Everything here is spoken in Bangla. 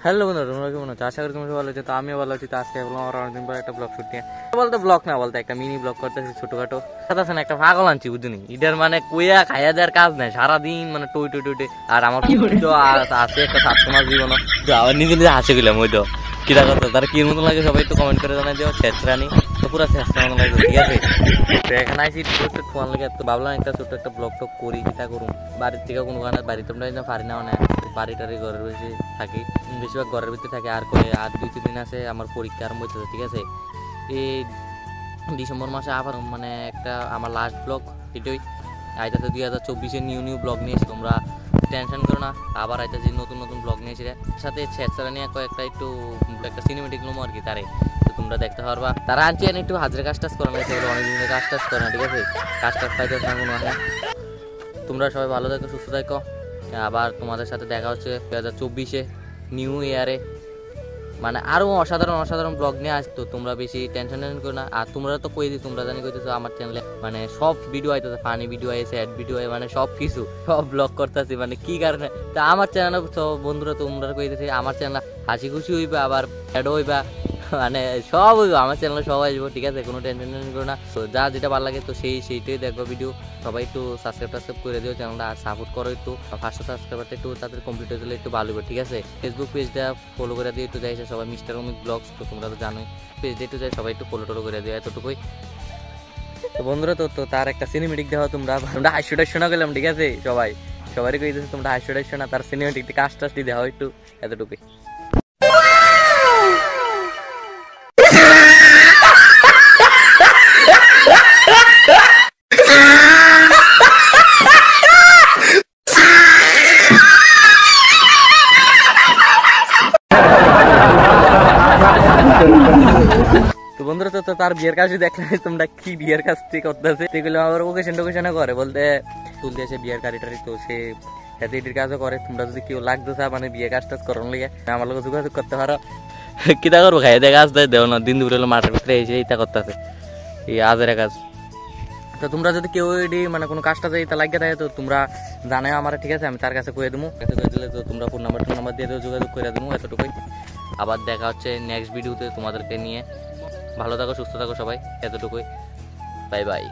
হ্যালো বন্ধুরা, তোমরা কেমন আছো? আশা করি তোমরা ভালো আছো। তো আমিও ভালো আছি। তো আজকে বললাম আমার অনেকদিন পর একটা ব্লগ শুট নিয়ে, বলতে ব্লগ না বলতে একটা মিনি ব্লগ করতেছি ছোটখাটো। কথা আছে না, একটা পাগল আনছি বুঝুনি, এটার মানে কুইয়া খাইয়া দেওয়ার কাজ নাই, সারাদিন মানে টই টই টই। আর আমার তো আছে একটা 7 মাস জীবন, তো আবার নিজে নিজে হাসে গেলাম। ওই তো কিরা কথা তার কি মতন লাগে সবাই একটু কমেন্ট করে জানাই দিও। ছেঁচড়ানি তো পুরো ছেঁচড়া মতন লাগে, ঠিক আছে? তো এখানে আইসি ফোন লাগে, তো ভাবলাম একটা ছোট একটা ব্লগ টক করি, কিটা করুন। বাড়ির থেকে কোনো গানে বাড়িতে পারি না, মানে বাড়িটারি ঘরের বেশি থাকি, বেশিরভাগ ঘরের ভিতরে থাকে। আর 2-3 দিন আছে আমার পরীক্ষা আরম্ভ হইতেছে, ঠিক আছে? এই ডিসেম্বর মাসে আবার মানে একটা আমার লাস্ট ব্লগ এটাই আইতাছে। 2024-এ নিউ ব্লগ নিয়েছি, তোমরা টেনশন করো না। আবার আইতাছি নতুন নতুন ব্লগ নিয়েছি, সাথে ছেঁচড়া নিয়ে কয়েকটা একটু একটা সিনেমেটিক নোমো আর কি, তারে তো তোমরা দেখতে পারবা। তারা আনছি একটু হাজারে কাজ টাজ করে না, অনেকদিন কাজ টাজ করে না, ঠিক আছে? কাজ টাজ পাইতেছে না কোনো। তোমরা সবাই ভালো থাকো, সুস্থ থাকো। আবার তোমাদের সাথে দেখা হচ্ছে 2024-এ নিউ ইয়ারে, মানে আরও অসাধারণ ব্লগ নিয়ে আসতো। তোমরা বেশি টেনশন করো না। আর তোমরা তো কই দিই, তোমরা জানি কইতেছো আমার চ্যানেলে মানে সব ভিডিও আইতেছে, ফানি ভিডিও আইছে, অ্যাড ভিডিও আই, মানে সব কিছু সব ব্লগ করতেছি, মানে কি কারণে? তা আমার চ্যানেল তো বন্ধুরা তোমরা কইতেছে আমার চ্যানেল হাসি খুশি হইবা, আবার অ্যাডও হইবা, মানে সব হইব আমার চ্যানেলে, সব আসবো, ঠিক আছে? কোনো টেনশন করো না। তো যা যেটা ভালো লাগে তো সেইটাই দেখবো ভিডিও। সবাই একটু সাবস্ক্রাইব করে দিও চ্যানেলটা, আর সাপোর্ট করো একটু। 500 সাবস্ক্রাইবারটা একটু তাদের কমপ্লিট হয়ে গেলে একটু ভালো হবে, ঠিক আছে? ফেসবুক পেজটা ফলো করে দিয়ে একটু যাইছে সবাই, মিস্টার অমিত ব্লগস, তো তোমরা তো জানোই পেজটা একটু যাই, সবাই একটু ফলো টোলো করে দিও, এতটুকুই। তো বন্ধুরা, তো তার একটা সিনেমেটিক দেখো তোমরা হাইশোটা শোনা গেলাম, ঠিক আছে? সবারই কইতেছে তোমরা হাইশোটা শোনা, তার সিনেমেটিক কাজ টাজটি দেওয়া একটু, এতটুকুই। তো বন্ধুরা, তো তার বিয়ের কাজ দেখলে তোমরা কি বিয়ের কাজ ঠিক করতেছে, সেগুলো আবার ওকেশনে করে বলতে তুলতে এসে বিয়ের গাড়িটারি, তো সে এটির কাজও করে। তোমরা যদি কেউ লাগতেছে মানে বিয়ে কাজ টাজ করার লেগে আমার লোক যোগাযোগ করতে পারো। কিতা করবো, খাই দিয়ে কাজ দেয় দেও না, দিন দুপুরে মাঠের ভিতরে এসে এইটা করতেছে, এই আজের কাজ। তো তোমরা যদি কেউ মানে কোনো কাজটা যাই তা লাগিয়ে থাকে, তো তোমরা জানাও আমার, ঠিক আছে? আমি তার কাছে কয়ে দেবো, কাছে কয়ে দিলে তো তোমরা ফোন নাম্বার দিয়ে দেবো, যোগাযোগ করে দেবো, এতটুকুই। আবার দেখা হচ্ছে নেক্সট ভিডিওতে তোমাদেরকে নিয়ে। ভালো থাকো, সুস্থ থাকো সবাই, এতটুকুই। Bye bye.